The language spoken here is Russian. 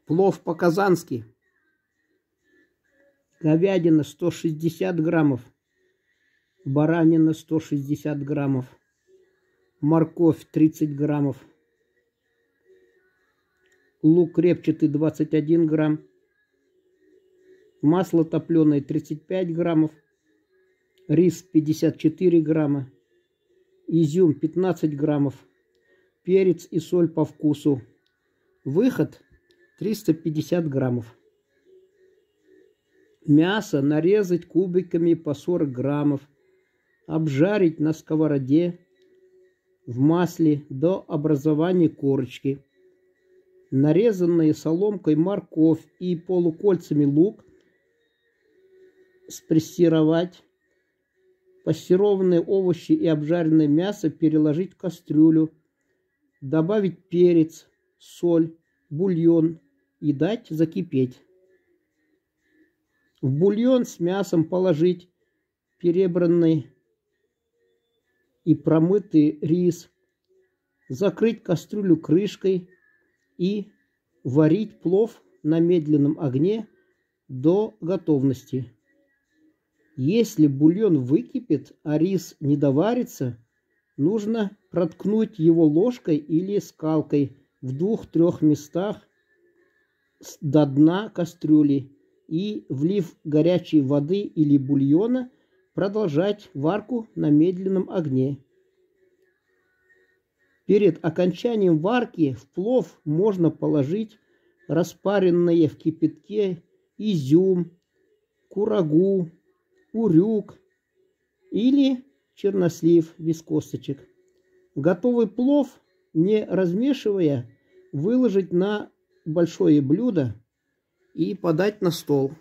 Плов по-казански. Говядина 160 граммов. Баранина 160 граммов. Морковь 30 граммов. Лук репчатый 21 грамм. Масло топленое 35 граммов. Рис 54 грамма. Изюм 15 граммов. Перец и соль по вкусу. Выход 350 граммов. Мясо нарезать кубиками по 40 граммов. Обжарить на сковороде в масле до образования корочки. Нарезанные соломкой морковь и полукольцами лук спрессировать. Пассерованные овощи и обжаренное мясо переложить в кастрюлю. Добавить перец, соль, бульон и дать закипеть. В бульон с мясом положить перебранный и промытый рис. Закрыть кастрюлю крышкой и варить плов на медленном огне до готовности. Если бульон выкипит, а рис не доварится, нужно проткнуть его ложкой или скалкой в 2-3 местах до дна кастрюли и, влив горячей воды или бульона, продолжать варку на медленном огне. Перед окончанием варки в плов можно положить распаренные в кипятке изюм, курагу, урюк или чернослив без косточек. Готовый плов, не размешивая, выложить на большое блюдо и подать на стол.